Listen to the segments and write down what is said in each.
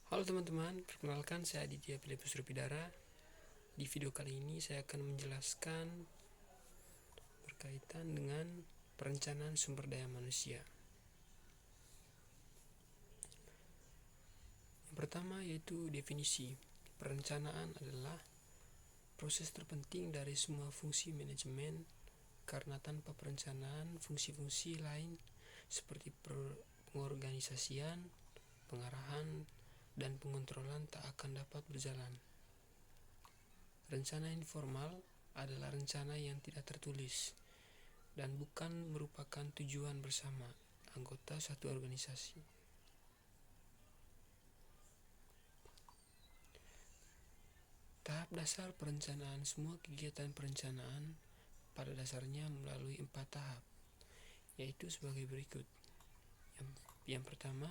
Halo teman-teman, perkenalkan saya Aditya Filipus Rupidara. Di video kali ini saya akan menjelaskan berkaitan dengan perencanaan sumber daya manusia. Yang pertama yaitu definisi. Perencanaan adalah proses terpenting dari semua fungsi manajemen, karena tanpa perencanaan fungsi-fungsi lain seperti pengorganisasian, pengarahan, dan pengontrolan tak akan dapat berjalan. Rencana informal adalah rencana yang tidak tertulis dan bukan merupakan tujuan bersama anggota satu organisasi. Tahap dasar perencanaan. Semua kegiatan perencanaan pada dasarnya melalui 4 tahap, yaitu sebagai berikut. Yang pertama,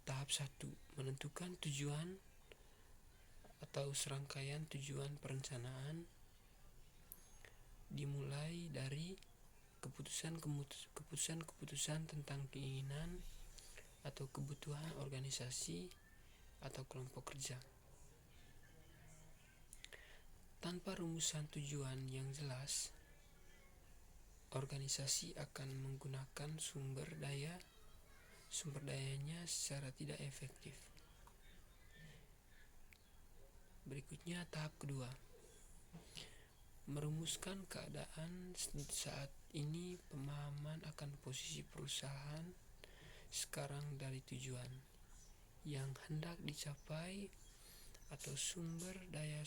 tahap 1, menentukan tujuan atau serangkaian tujuan perencanaan, dimulai dari keputusan tentang keinginan atau kebutuhan organisasi atau kelompok kerja. Tanpa rumusan tujuan yang jelas, organisasi akan menggunakan sumber dayanya secara tidak efektif. Berikutnya tahap kedua, merumuskan keadaan saat ini, pemahaman akan posisi perusahaan sekarang dari tujuan yang hendak dicapai atau sumber daya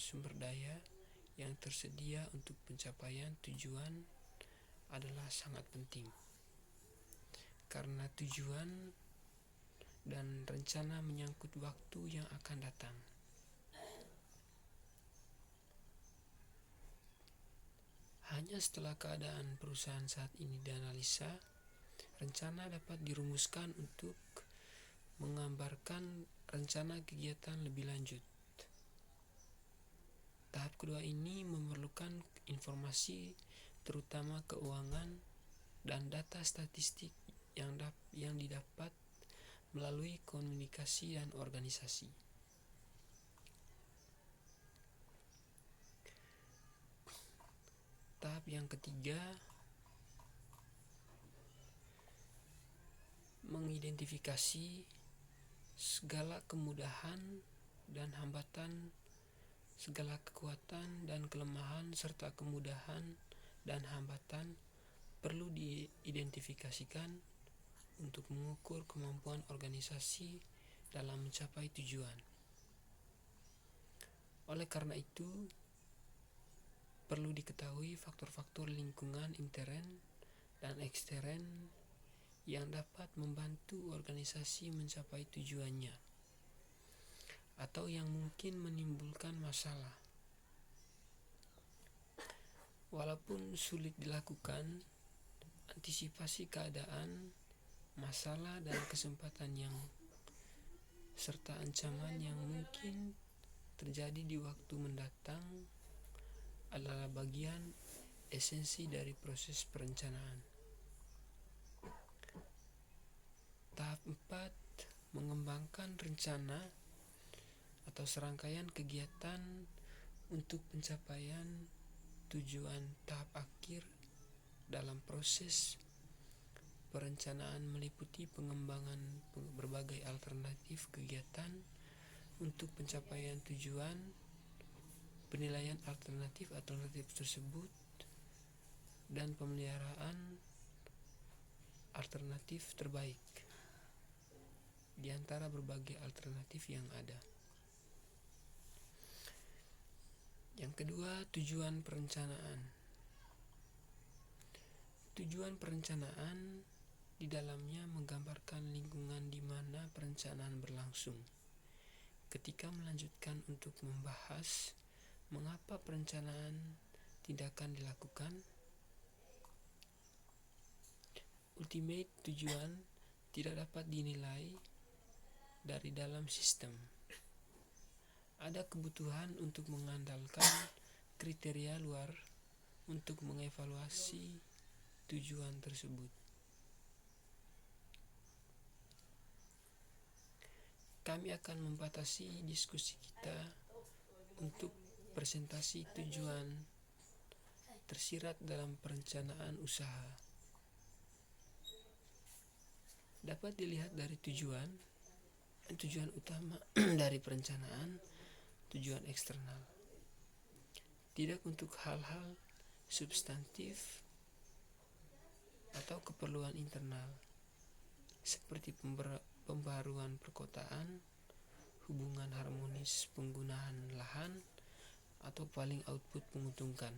yang tersedia untuk pencapaian tujuan adalah sangat penting, karena tujuan dan rencana menyangkut waktu yang akan datang. Hanya setelah keadaan perusahaan saat ini dianalisa, rencana dapat dirumuskan untuk menggambarkan rencana kegiatan lebih lanjut. Tahap kedua ini memerlukan informasi, terutama keuangan dan data statistik yang didapat melalui komunikasi dan organisasi. Tahap yang ketiga, mengidentifikasi segala kemudahan dan hambatan, segala kekuatan dan kelemahan serta kemudahan dan hambatan perlu diidentifikasikan untuk mengukur kemampuan organisasi dalam mencapai tujuan. Oleh karena itu, perlu diketahui faktor-faktor lingkungan intern dan ekstern yang dapat membantu organisasi mencapai tujuannya atau yang mungkin menimbulkan masalah. Walaupun sulit dilakukan, antisipasi keadaan, masalah dan kesempatan yang serta ancaman yang mungkin terjadi di waktu mendatang adalah bagian esensi dari proses perencanaan. Tahap 4, mengembangkan rencana atau serangkaian kegiatan untuk pencapaian tujuan. Tahap akhir dalam proses perencanaan meliputi pengembangan berbagai alternatif kegiatan untuk pencapaian tujuan, penilaian alternatif tersebut, dan pemeliharaan alternatif terbaik di antara berbagai alternatif yang ada. Yang kedua, tujuan perencanaan. Tujuan perencanaan di dalamnya menggambarkan lingkungan di mana perencanaan berlangsung. Ketika melanjutkan untuk membahas mengapa perencanaan tindakan dilakukan, ultimate tujuan tidak dapat dinilai dari dalam sistem. Ada kebutuhan untuk mengandalkan kriteria luar untuk mengevaluasi tujuan tersebut. Kami akan membatasi diskusi kita untuk presentasi tujuan tersirat dalam perencanaan usaha. Dapat dilihat dari tujuan utama dari perencanaan, tujuan eksternal. Tidak untuk hal-hal substantif atau keperluan internal, seperti pembaruan perkotaan, hubungan harmonis penggunaan lahan, atau paling output menguntungkan.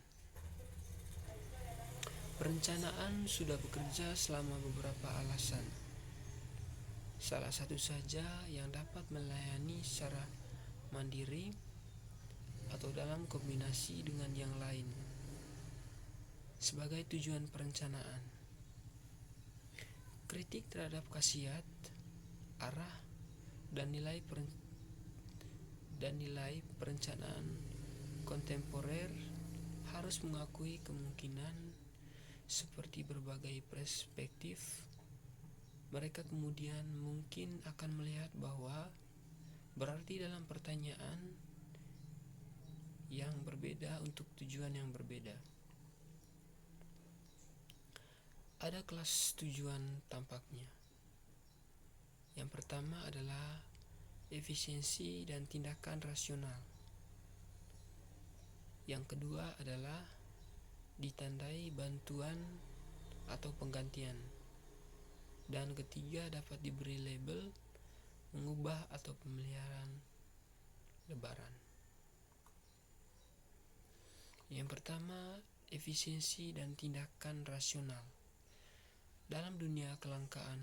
Perencanaan sudah bekerja selama beberapa alasan. Salah satu saja yang dapat melayani secara mandiri atau dalam kombinasi dengan yang lain. Sebagai tujuan perencanaan, kritik terhadap khasiat, arah, dan nilai perencanaan kontemporer harus mengakui kemungkinan seperti berbagai perspektif. Mereka kemudian mungkin akan melihat bahwa berarti dalam pertanyaan yang berbeda untuk tujuan yang berbeda. Ada kelas tujuan tampaknya. Yang pertama adalah efisiensi dan tindakan rasional. Yang kedua adalah ditandai bantuan atau penggantian. Dan ketiga dapat diberi label mengubah atau pemeliharaan lebaran. Yang pertama, efisiensi dan tindakan rasional. Dalam dunia kelangkaan,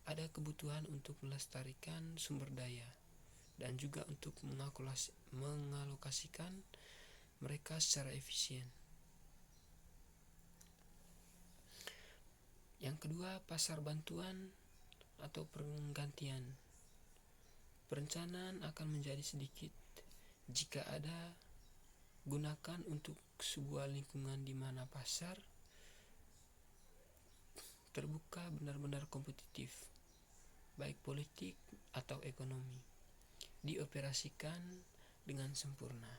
ada kebutuhan untuk melestarikan sumber daya dan juga untuk mengalokasikan mereka secara efisien. Yang kedua, pasar bantuan atau penggantian. Perencanaan akan menjadi sedikit jika ada gunakan untuk sebuah lingkungan di mana pasar terbuka benar-benar kompetitif, baik politik atau ekonomi, dioperasikan dengan sempurna.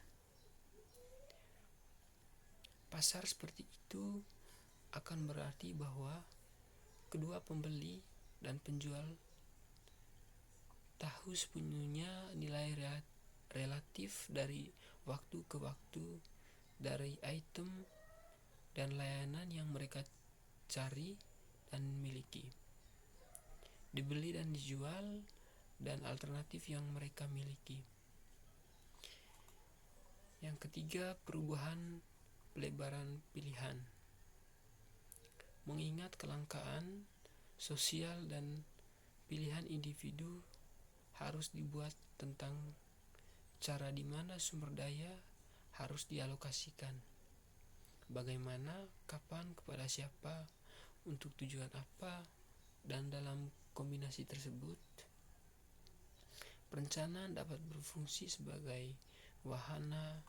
Pasar seperti itu akan berarti bahwa kedua pembeli dan penjual tahu sepenuhnya nilai relatif dari waktu ke waktu dari item dan layanan yang mereka cari dan miliki, dibeli dan dijual, dan alternatif yang mereka miliki. Yang ketiga, perubahan pelebaran pilihan. Mengingat kelangkaan sosial dan pilihan individu harus dibuat tentang cara di mana sumber daya harus dialokasikan, bagaimana, kapan, kepada siapa, untuk tujuan apa, dan dalam kombinasi tersebut, perencanaan dapat berfungsi sebagai wahana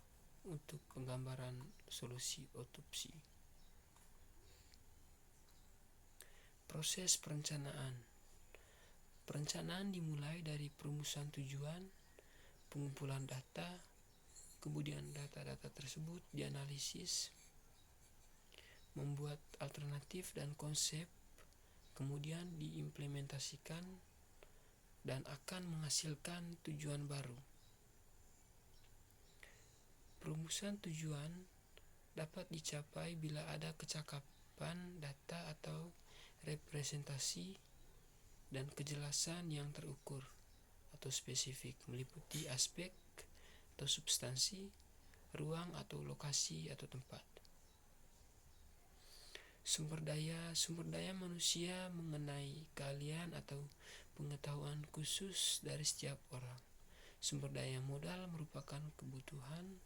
untuk penggambaran solusi otopsi. Proses perencanaan. Perencanaan dimulai dari perumusan tujuan, pengumpulan data, kemudian data-data tersebut dianalisis, membuat alternatif dan konsep, kemudian diimplementasikan dan akan menghasilkan tujuan baru. Perumusan tujuan dapat dicapai bila ada kecakapan data atau representasi dan kejelasan yang terukur atau spesifik, meliputi aspek atau substansi, ruang atau lokasi atau tempat. Sumber daya manusia mengenai keahlian atau pengetahuan khusus dari setiap orang. Sumber daya modal merupakan kebutuhan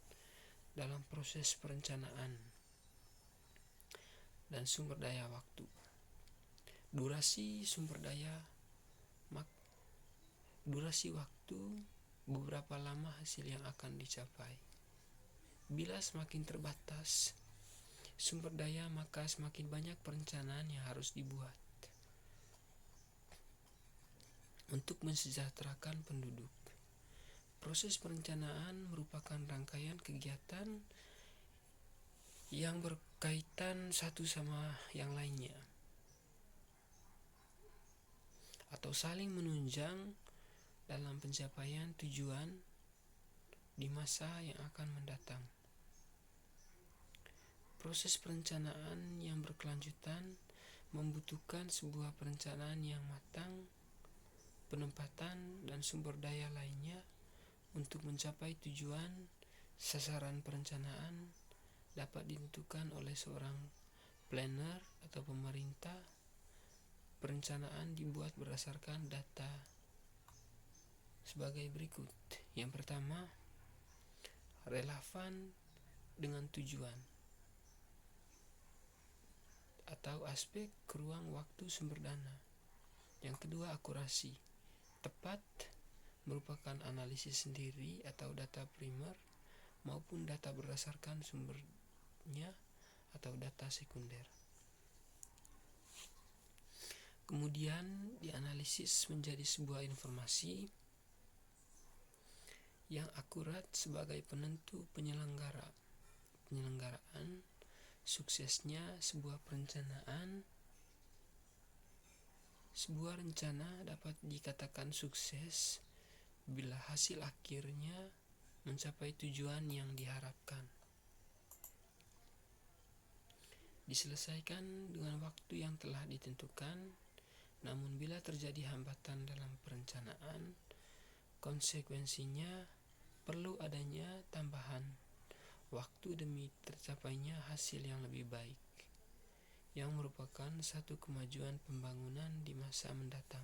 dalam proses perencanaan. Dan sumber daya waktu. Durasi waktu, beberapa lama hasil yang akan dicapai. Bila semakin terbatas sumber daya, maka semakin banyak perencanaan yang harus dibuat. untuk mensejahterakan penduduk. Proses perencanaan merupakan rangkaian kegiatan yang berkaitan satu sama yang lainnya atau saling menunjang dalam pencapaian tujuan di masa yang akan mendatang. Proses perencanaan yang berkelanjutan membutuhkan sebuah perencanaan yang matang, penempatan dan sumber daya lainnya untuk mencapai tujuan. Sasaran perencanaan dapat ditentukan oleh seorang planner atau pemerintah. Perencanaan dibuat berdasarkan data sebagai berikut. Yang pertama, relevan dengan tujuan atau aspek ruang waktu sumber dana. Yang kedua, akurasi. Tepat merupakan analisis sendiri atau data primer maupun data berdasarkan sumbernya atau data sekunder. Kemudian dianalisis menjadi sebuah informasi yang akurat sebagai penentu penyelenggaraan suksesnya sebuah perencanaan. Sebuah rencana dapat dikatakan sukses bila hasil akhirnya mencapai tujuan yang diharapkan, diselesaikan dengan waktu yang telah ditentukan. Namun bila terjadi hambatan dalam perencanaan, konsekuensinya perlu adanya tambahan waktu demi tercapainya hasil yang lebih baik, yang merupakan satu kemajuan pembangunan di masa mendatang.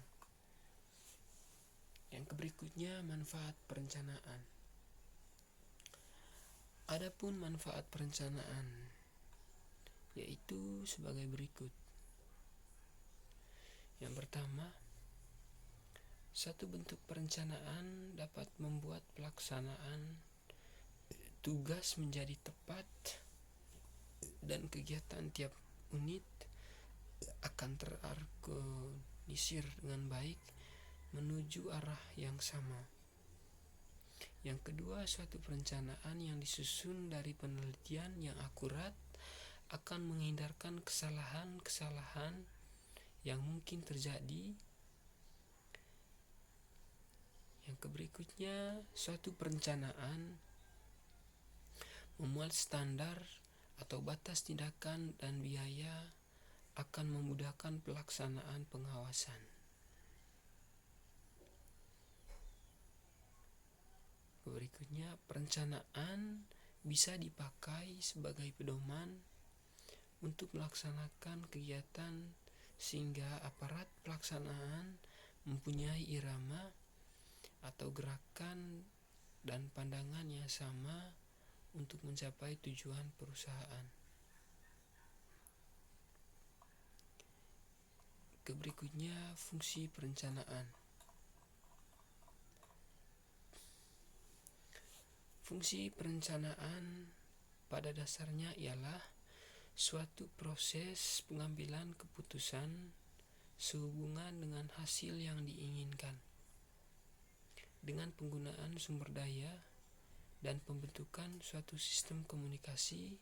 Yang berikutnya, manfaat perencanaan. Adapun manfaat perencanaan yaitu sebagai berikut. Yang pertama, satu bentuk perencanaan dapat membuat pelaksanaan tugas menjadi tepat dan kegiatan tiap unit akan terorganisir dengan baik menuju arah yang sama. Yang kedua, suatu perencanaan yang disusun dari penelitian yang akurat akan menghindarkan kesalahan-kesalahan yang mungkin terjadi. Yang berikutnya, suatu perencanaan memuat standar atau batas tindakan dan biaya akan memudahkan pelaksanaan pengawasan. Berikutnya, perencanaan bisa dipakai sebagai pedoman untuk melaksanakan kegiatan sehingga aparat pelaksanaan mempunyai irama atau gerakan dan pandangan yang sama untuk mencapai tujuan perusahaan. Berikutnya, fungsi perencanaan. Fungsi perencanaan pada dasarnya ialah suatu proses pengambilan keputusan sehubungan dengan hasil yang diinginkan dengan penggunaan sumber daya dan pembentukan suatu sistem komunikasi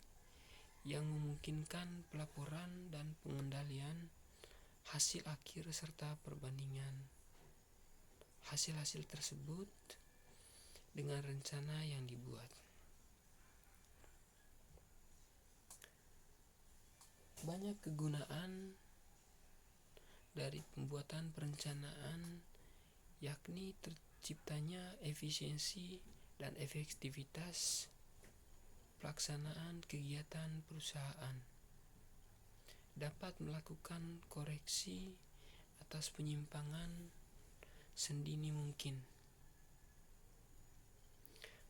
yang memungkinkan pelaporan dan pengendalian hasil akhir serta perbandingan hasil-hasil tersebut dengan rencana yang dibuat. Banyak kegunaan dari pembuatan perencanaan, yakni terciptanya efisiensi dan efektivitas pelaksanaan kegiatan perusahaan, dapat melakukan koreksi atas penyimpangan sedini mungkin,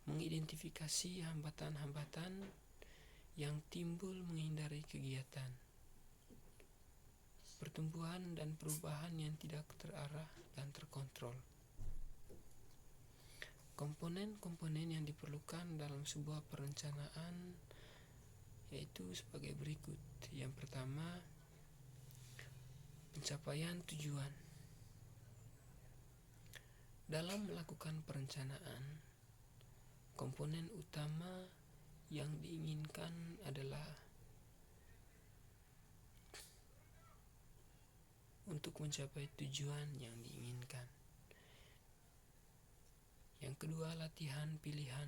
mengidentifikasi hambatan-hambatan yang timbul menghindari kegiatan, pertumbuhan dan perubahan yang tidak terarah dan terkontrol. Komponen-komponen yang diperlukan dalam sebuah perencanaan yaitu sebagai berikut. Yang pertama, pencapaian tujuan. Dalam melakukan perencanaan, komponen utama yang diinginkan adalah untuk mencapai tujuan yang diinginkan. Yang kedua, latihan pilihan.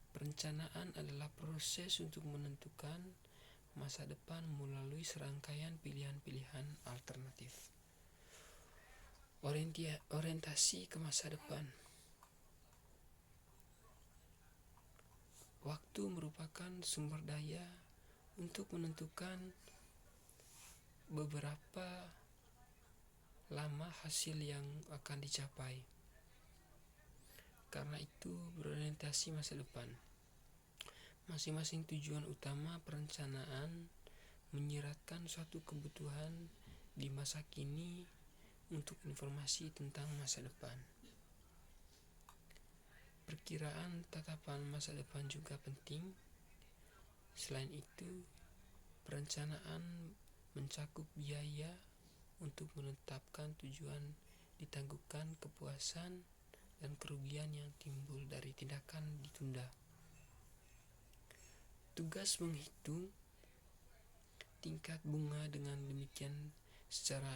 Perencanaan adalah proses untuk menentukan masa depan melalui serangkaian pilihan-pilihan alternatif. Orientasi ke masa depan. Waktu merupakan sumber daya untuk menentukan beberapa lama hasil yang akan dicapai. Karena itu, berorientasi masa depan. Masing-masing tujuan utama perencanaan menyiratkan suatu kebutuhan di masa kini untuk informasi tentang masa depan. Perkiraan tatapan masa depan juga penting. Selain itu, perencanaan mencakup biaya untuk menetapkan tujuan, ditangguhkan kepuasan dan kerugian yang timbul dari tindakan ditunda. Tugas menghitung tingkat bunga dengan demikian secara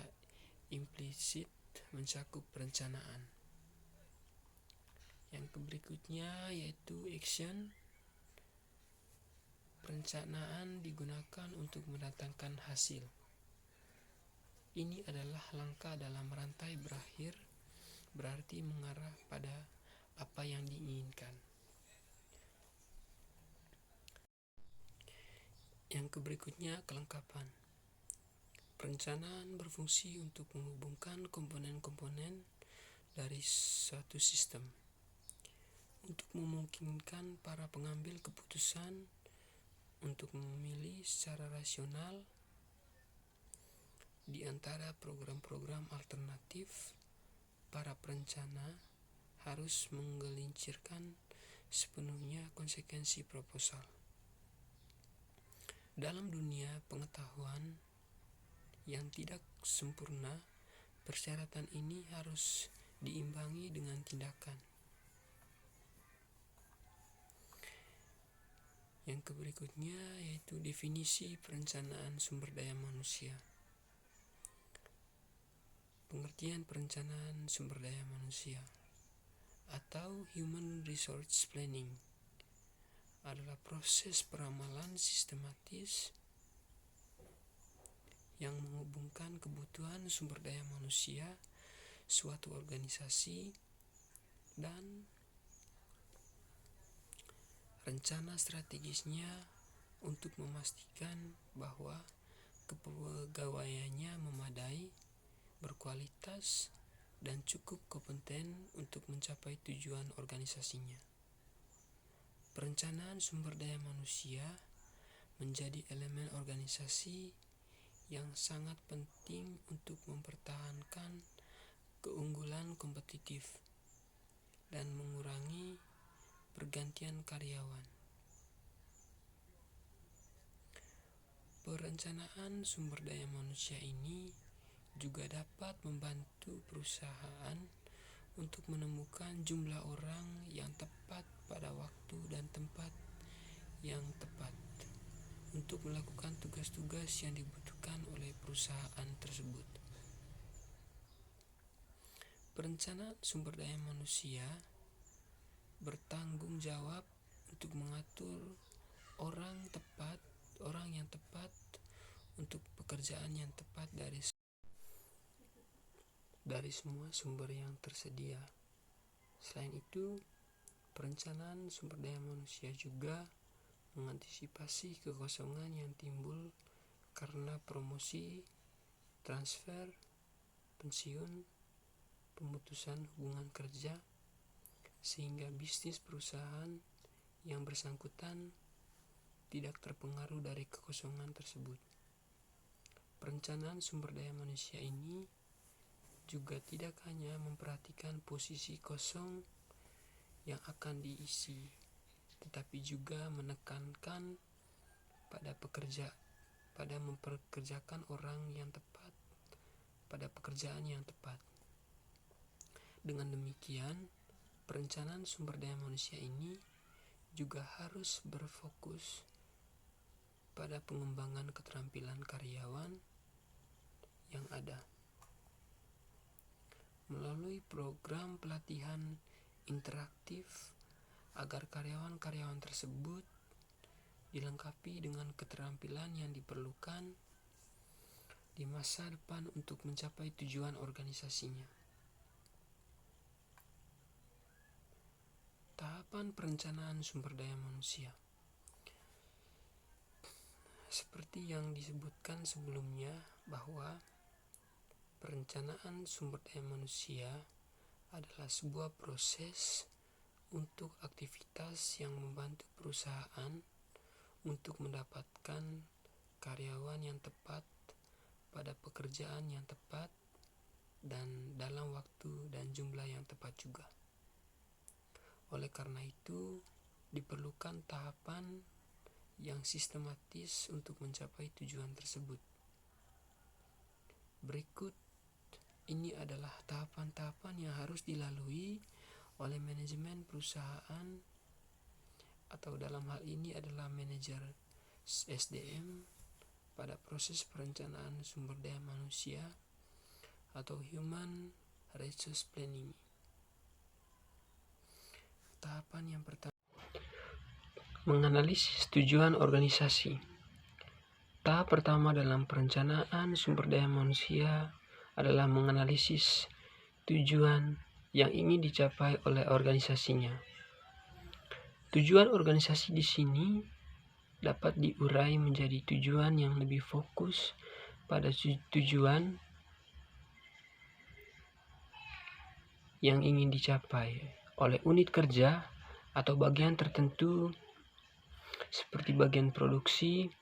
implisit mencakup perencanaan. Yang berikutnya yaitu action. Perencanaan digunakan untuk mendatangkan hasil. Ini adalah langkah dalam rantai berakhir, berarti mengarah pada apa yang diinginkan. Yang berikutnya, kelengkapan. Perencanaan berfungsi untuk menghubungkan komponen-komponen dari suatu sistem untuk memungkinkan para pengambil keputusan untuk memilih secara rasional di antara program-program alternatif. Para perencana harus menggelincirkan sepenuhnya konsekuensi proposal. Dalam dunia pengetahuan yang tidak sempurna, persyaratan ini harus diimbangi dengan tindakan. Yang berikutnya yaitu definisi perencanaan sumber daya manusia. Pengertian perencanaan sumber daya manusia atau Human Resource Planning adalah proses peramalan sistematis yang menghubungkan kebutuhan sumber daya manusia suatu organisasi dan rencana strategisnya untuk memastikan bahwa kepegawaiannya memadai, berkualitas, dan cukup kompeten untuk mencapai tujuan organisasinya. Perencanaan sumber daya manusia menjadi elemen organisasi yang sangat penting untuk mempertahankan keunggulan kompetitif dan mengurangi pergantian karyawan. Perencanaan sumber daya manusia ini juga dapat membantu perusahaan untuk menemukan jumlah orang yang tepat pada waktu dan tempat yang tepat untuk melakukan tugas-tugas yang dibutuhkan oleh perusahaan tersebut. Perencanaan sumber daya manusia bertanggung jawab untuk mengatur orang yang tepat untuk pekerjaan yang tepat dari semua sumber yang tersedia. Selain itu, perencanaan sumber daya manusia juga mengantisipasi kekosongan yang timbul karena promosi, transfer, pensiun, pemutusan hubungan kerja, sehingga bisnis perusahaan yang bersangkutan tidak terpengaruh dari kekosongan tersebut. Perencanaan sumber daya manusia ini juga tidak hanya memperhatikan posisi kosong yang akan diisi, tetapi juga menekankan pada mempekerjakan orang yang tepat pada pekerjaan yang tepat. Dengan demikian, perencanaan sumber daya manusia ini juga harus berfokus pada pengembangan keterampilan karyawan yang ada melalui program pelatihan interaktif agar karyawan-karyawan tersebut dilengkapi dengan keterampilan yang diperlukan di masa depan untuk mencapai tujuan organisasinya. Tahapan perencanaan sumber daya manusia. Seperti yang disebutkan sebelumnya bahwa perencanaan sumber daya manusia adalah sebuah proses untuk aktivitas yang membantu perusahaan untuk mendapatkan karyawan yang tepat pada pekerjaan yang tepat dan dalam waktu dan jumlah yang tepat juga. Oleh karena itu, diperlukan tahapan yang sistematis untuk mencapai tujuan tersebut. Berikut ini adalah tahapan-tahapan yang harus dilalui oleh manajemen perusahaan, atau dalam hal ini adalah manajer SDM pada proses perencanaan sumber daya manusia atau Human Resource Planning. Tahapan yang pertama, menganalisis tujuan organisasi. Tahap pertama dalam perencanaan sumber daya manusia adalah menganalisis tujuan yang ingin dicapai oleh organisasinya. Tujuan organisasi di sini dapat diurai menjadi tujuan yang lebih fokus pada tujuan yang ingin dicapai oleh unit kerja atau bagian tertentu seperti bagian produksi,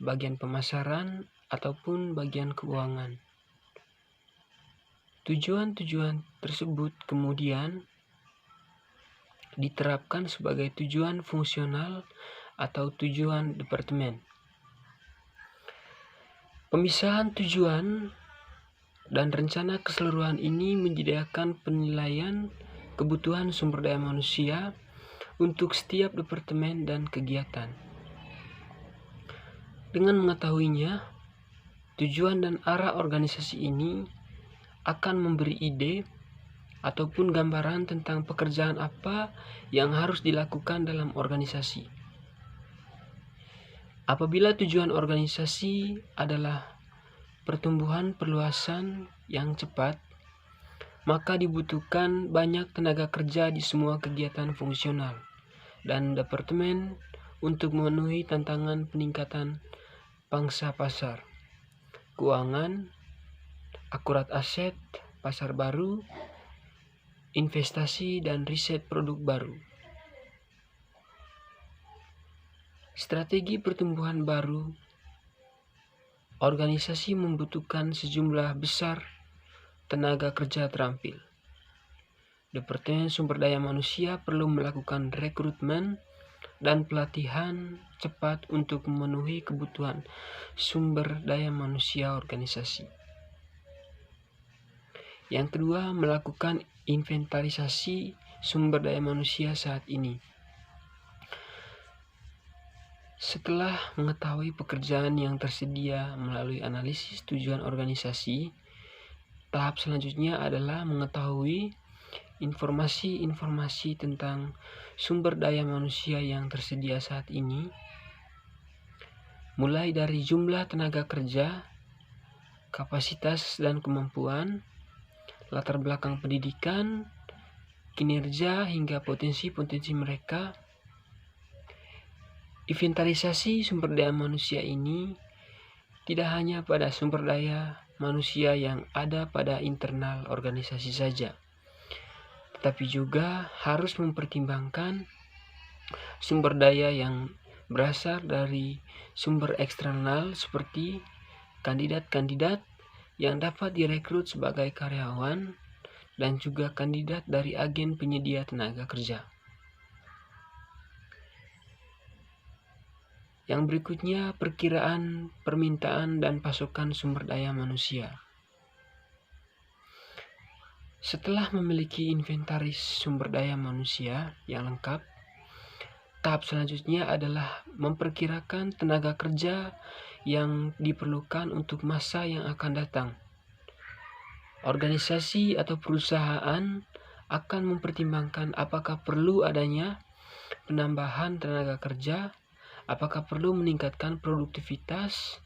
bagian pemasaran, ataupun bagian keuangan. Tujuan-tujuan tersebut kemudian diterapkan sebagai tujuan fungsional atau tujuan departemen. Pemisahan tujuan dan rencana keseluruhan ini menyediakan penilaian kebutuhan sumber daya manusia untuk setiap departemen dan kegiatan. Dengan mengetahuinya, tujuan dan arah organisasi ini akan memberi ide ataupun gambaran tentang pekerjaan apa yang harus dilakukan dalam organisasi. Apabila tujuan organisasi adalah pertumbuhan perluasan yang cepat, maka dibutuhkan banyak tenaga kerja di semua kegiatan fungsional dan departemen untuk memenuhi tantangan peningkatan pangsa pasar, keuangan, akurat aset, pasar baru, investasi, dan riset produk baru. Strategi pertumbuhan baru. Organisasi membutuhkan sejumlah besar tenaga kerja terampil. Departemen Sumber Daya Manusia perlu melakukan rekrutmen dan pelatihan cepat untuk memenuhi kebutuhan sumber daya manusia organisasi. Yang kedua, melakukan inventarisasi sumber daya manusia saat ini. Setelah mengetahui pekerjaan yang tersedia melalui analisis tujuan organisasi, tahap selanjutnya adalah mengetahui informasi-informasi tentang sumber daya manusia yang tersedia saat ini, mulai dari jumlah tenaga kerja, kapasitas dan kemampuan, latar belakang pendidikan, kinerja, hingga potensi-potensi mereka. Inventarisasi sumber daya manusia ini tidak hanya pada sumber daya manusia yang ada pada internal organisasi saja, tetapi juga harus mempertimbangkan sumber daya yang berasal dari sumber eksternal seperti kandidat-kandidat yang dapat direkrut sebagai karyawan dan juga kandidat dari agen penyedia tenaga kerja. Yang berikutnya, perkiraan permintaan dan pasokan sumber daya manusia. Setelah memiliki inventaris sumber daya manusia yang lengkap, tahap selanjutnya adalah memperkirakan tenaga kerja yang diperlukan untuk masa yang akan datang. Organisasi atau perusahaan akan mempertimbangkan apakah perlu adanya penambahan tenaga kerja, apakah perlu meningkatkan produktivitas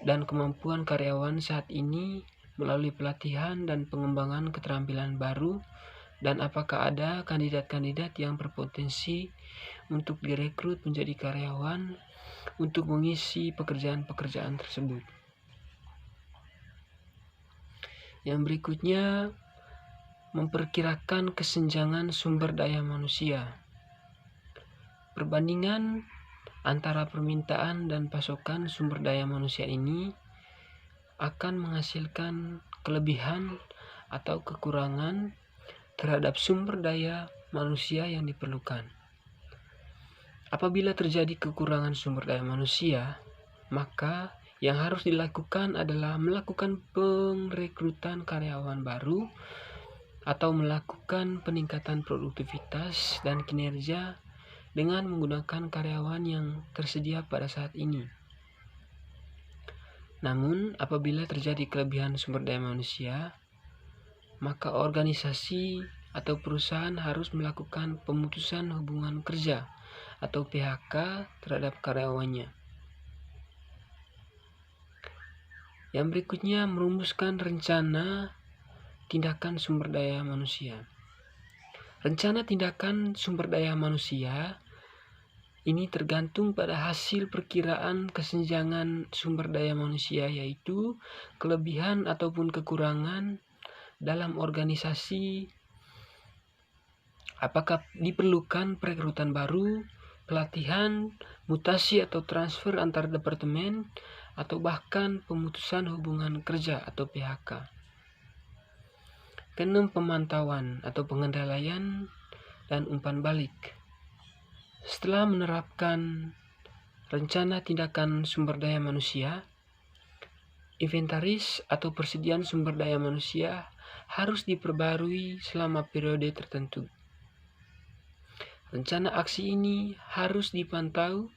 dan kemampuan karyawan saat ini melalui pelatihan dan pengembangan keterampilan baru, dan apakah ada kandidat-kandidat yang berpotensi untuk direkrut menjadi karyawan untuk mengisi pekerjaan-pekerjaan tersebut. Yang berikutnya, memperkirakan kesenjangan sumber daya manusia. Perbandingan antara permintaan dan pasokan sumber daya manusia ini akan menghasilkan kelebihan atau kekurangan terhadap sumber daya manusia yang diperlukan. Apabila terjadi kekurangan sumber daya manusia, maka yang harus dilakukan adalah melakukan pengrekrutan karyawan baru atau melakukan peningkatan produktivitas dan kinerja dengan menggunakan karyawan yang tersedia pada saat ini. Namun, apabila terjadi kelebihan sumber daya manusia, maka organisasi atau perusahaan harus melakukan pemutusan hubungan kerja atau PHK terhadap karyawannya. Yang berikutnya, merumuskan rencana tindakan sumber daya manusia. Rencana tindakan sumber daya manusia ini tergantung pada hasil perkiraan kesenjangan sumber daya manusia, yaitu kelebihan ataupun kekurangan dalam organisasi, apakah diperlukan perekrutan baru, pelatihan, mutasi atau transfer antar departemen, atau bahkan pemutusan hubungan kerja atau PHK. Keenam, pemantauan atau pengendalian dan umpan balik. Setelah menerapkan rencana tindakan sumber daya manusia, inventaris atau persediaan sumber daya manusia harus diperbarui selama periode tertentu. Rencana aksi ini harus dipantau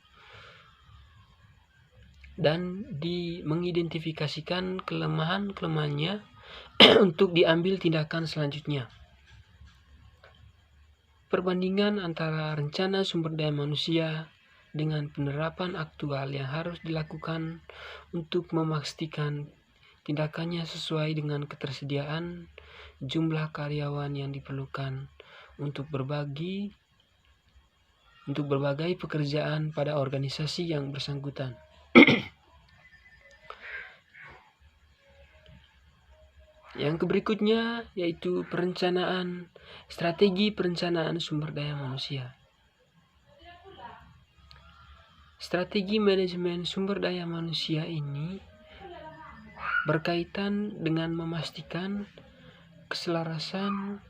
dan mengidentifikasikan kelemahan-kelemahannya untuk diambil tindakan selanjutnya. Perbandingan antara rencana sumber daya manusia dengan penerapan aktual yang harus dilakukan untuk memastikan tindakannya sesuai dengan ketersediaan jumlah karyawan yang diperlukan untuk berbagai pekerjaan pada organisasi yang bersangkutan. Yang berikutnya yaitu strategi perencanaan sumber daya manusia. Strategi manajemen sumber daya manusia ini berkaitan dengan memastikan keselarasan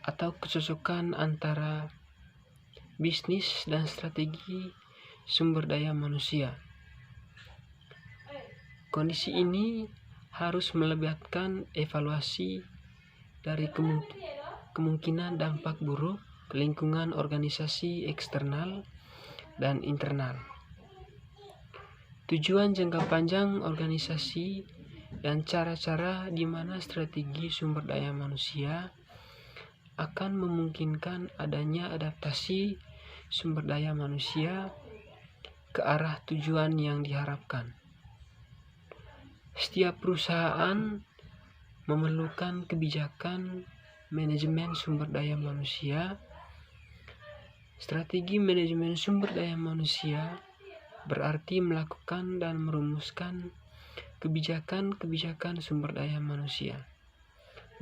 atau kecocokan antara bisnis dan strategi sumber daya manusia. Kondisi ini harus melibatkan evaluasi dari kemungkinan dampak buruk ke lingkungan organisasi eksternal dan internal, tujuan jangka panjang organisasi, dan cara-cara di mana strategi sumber daya manusia akan memungkinkan adanya adaptasi sumber daya manusia ke arah tujuan yang diharapkan. Setiap perusahaan memerlukan kebijakan manajemen sumber daya manusia. Strategi manajemen sumber daya manusia berarti melakukan dan merumuskan kebijakan sumber daya manusia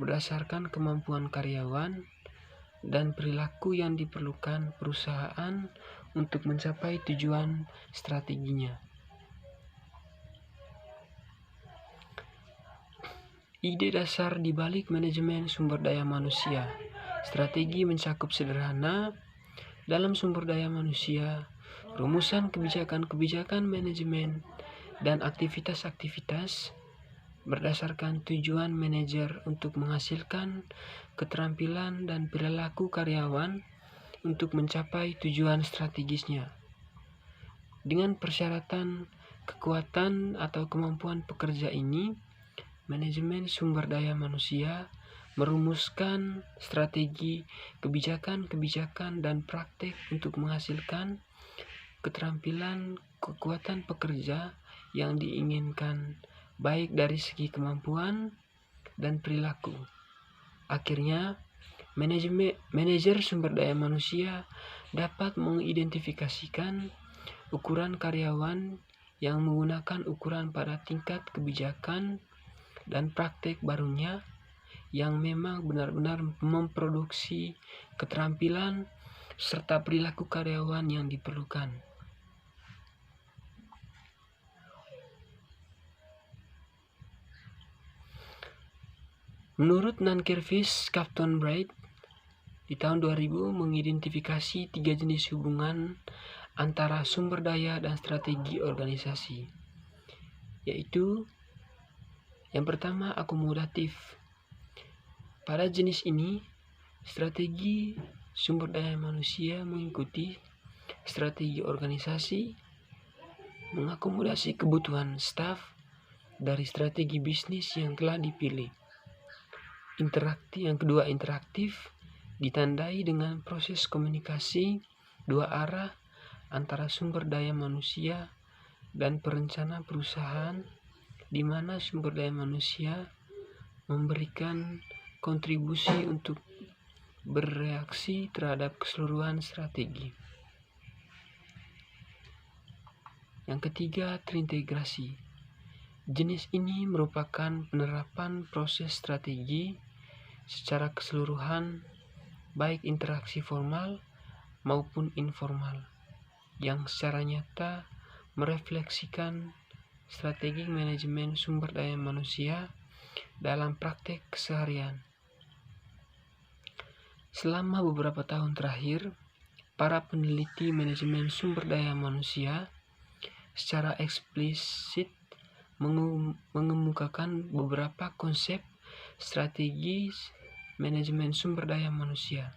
berdasarkan kemampuan karyawan dan perilaku yang diperlukan perusahaan untuk mencapai tujuan strateginya. Ide dasar di balik manajemen sumber daya manusia. Strategi mencakup sederhana dalam sumber daya manusia, rumusan kebijakan-kebijakan manajemen, dan aktivitas-aktivitas berdasarkan tujuan manajer untuk menghasilkan keterampilan dan perilaku karyawan untuk mencapai tujuan strategisnya. Dengan persyaratan kekuatan atau kemampuan pekerja ini, manajemen sumber daya manusia merumuskan strategi, kebijakan dan praktek untuk menghasilkan keterampilan kekuatan pekerja yang diinginkan, baik dari segi kemampuan dan perilaku. Akhirnya, manajer sumber daya manusia dapat mengidentifikasikan ukuran karyawan yang menggunakan ukuran pada tingkat kebijakan dan praktek barunya yang memang benar-benar memproduksi keterampilan serta perilaku karyawan yang diperlukan. Menurut Nankervis Captain Bright, di tahun 2000 mengidentifikasi 3 jenis hubungan antara sumber daya dan strategi organisasi, yaitu yang pertama, akomodatif. Pada jenis ini, strategi sumber daya manusia mengikuti strategi organisasi, mengakomodasi kebutuhan staf dari strategi bisnis yang telah dipilih. Yang kedua, interaktif, ditandai dengan proses komunikasi dua arah antara sumber daya manusia dan perencana perusahaan, di mana sumber daya manusia memberikan kontribusi untuk bereaksi terhadap keseluruhan strategi. Yang ketiga, terintegrasi. Jenis ini merupakan penerapan proses strategi secara keseluruhan, baik interaksi formal maupun informal, yang secara nyata merefleksikan strategi manajemen sumber daya manusia dalam praktek keseharian. Selama beberapa tahun terakhir, para peneliti manajemen sumber daya manusia secara eksplisit mengemukakan beberapa konsep strategi manajemen sumber daya manusia.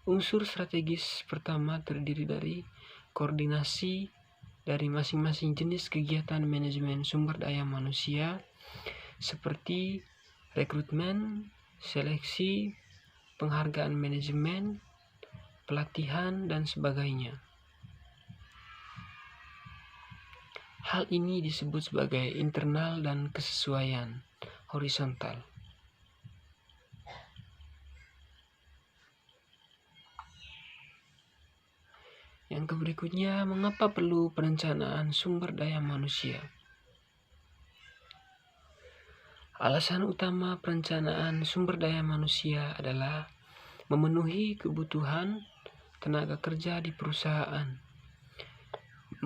Unsur strategis pertama terdiri dari koordinasi dari masing-masing jenis kegiatan manajemen sumber daya manusia seperti rekrutmen, seleksi, penghargaan manajemen, pelatihan, dan sebagainya. Hal ini disebut sebagai internal dan kesesuaian horizontal. Yang berikutnya, mengapa perlu perencanaan sumber daya manusia? Alasan utama perencanaan sumber daya manusia adalah memenuhi kebutuhan tenaga kerja di perusahaan,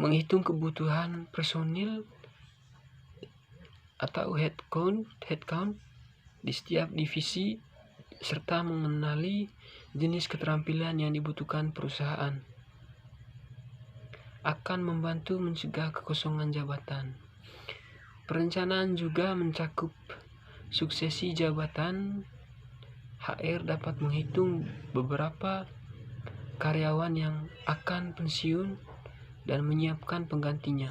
menghitung kebutuhan personil atau headcount di setiap divisi, serta mengenali jenis keterampilan yang dibutuhkan perusahaan. Akan membantu mencegah kekosongan jabatan. Perencanaan juga mencakup suksesi jabatan. HR dapat menghitung beberapa karyawan yang akan pensiun dan menyiapkan penggantinya,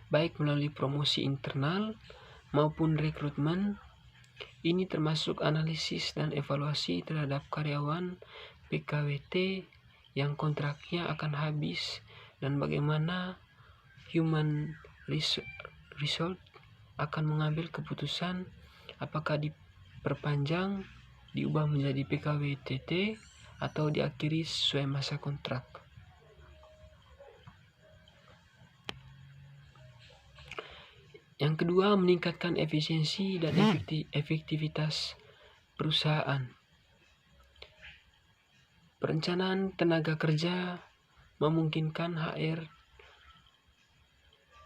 baik melalui promosi internal maupun rekrutmen. Ini termasuk analisis dan evaluasi terhadap karyawan PKWT yang kontraknya akan habis dan bagaimana human resource akan mengambil keputusan apakah diperpanjang, diubah menjadi PKWTT, atau diakhiri sesuai masa kontrak. Yang kedua, meningkatkan efisiensi dan efektivitas perusahaan. Perencanaan tenaga kerja memungkinkan HR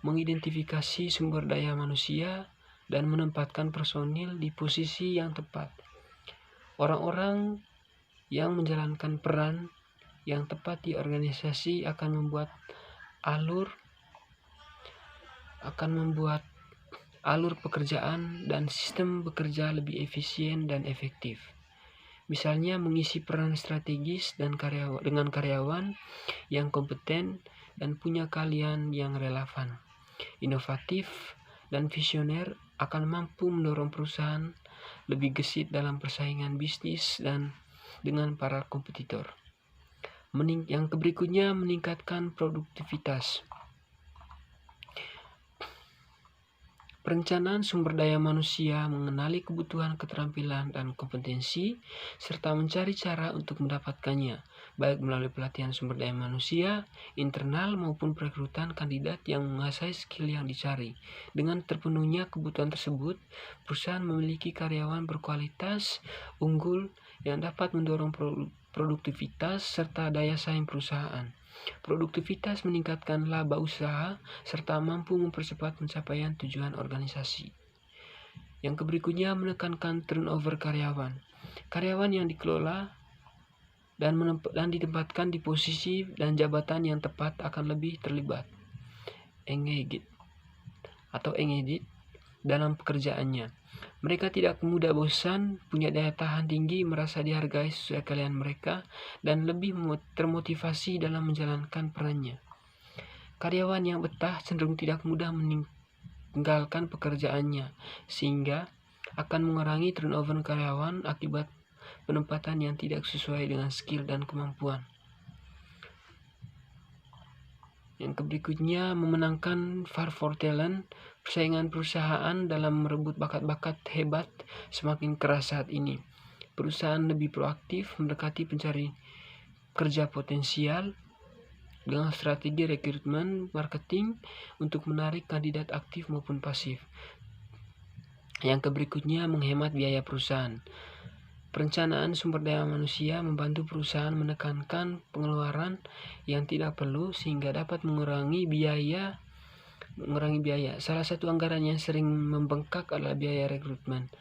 mengidentifikasi sumber daya manusia dan menempatkan personil di posisi yang tepat. Orang-orang yang menjalankan peran yang tepat di organisasi akan membuat alur pekerjaan, dan sistem bekerja lebih efisien dan efektif. Misalnya mengisi peran strategis dengan karyawan yang kompeten dan punya keahlian yang relevan, inovatif, dan visioner akan mampu mendorong perusahaan lebih gesit dalam persaingan bisnis dan dengan para kompetitor. Yang berikutnya, meningkatkan produktivitas. Perencanaan sumber daya manusia mengenali kebutuhan, keterampilan, dan kompetensi, serta mencari cara untuk mendapatkannya, baik melalui pelatihan sumber daya manusia, internal maupun perekrutan kandidat yang menguasai skill yang dicari. Dengan terpenuhnya kebutuhan tersebut, perusahaan memiliki karyawan berkualitas, unggul, yang dapat mendorong produktivitas serta daya saing perusahaan. Produktivitas meningkatkan laba usaha serta mampu mempercepat pencapaian tujuan organisasi. Yang berikutnya, menekankan turnover karyawan. Karyawan yang dikelola dan ditempatkan di posisi dan jabatan yang tepat akan lebih terlibat engaged dalam pekerjaannya. Mereka tidak mudah bosan, punya daya tahan tinggi, merasa dihargai sesuai keahlian mereka, dan lebih termotivasi dalam menjalankan perannya. Karyawan yang betah cenderung tidak mudah meninggalkan pekerjaannya, sehingga akan mengurangi turnover karyawan akibat penempatan yang tidak sesuai dengan skill dan kemampuan. Yang berikutnya, memenangkan war for talent. Persaingan perusahaan dalam merebut bakat-bakat hebat semakin keras saat ini. Perusahaan lebih proaktif mendekati pencari kerja potensial dengan strategi rekrutmen marketing untuk menarik kandidat aktif maupun pasif. Yang berikutnya, menghemat biaya perusahaan. Perencanaan sumber daya manusia membantu perusahaan menekankan pengeluaran yang tidak perlu sehingga dapat mengurangi biaya. Salah satu anggaran yang sering membengkak adalah biaya rekrutmen.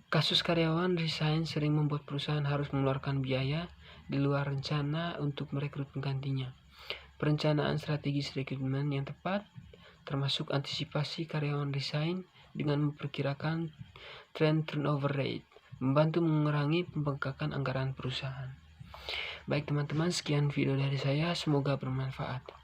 Kasus karyawan resign sering membuat perusahaan harus mengeluarkan biaya di luar rencana untuk merekrut penggantinya. Perencanaan strategis rekrutmen yang tepat, termasuk antisipasi karyawan resign dengan memperkirakan trend turnover rate, membantu mengurangi pembengkakan anggaran perusahaan. Baik teman-teman, sekian video dari saya, semoga bermanfaat.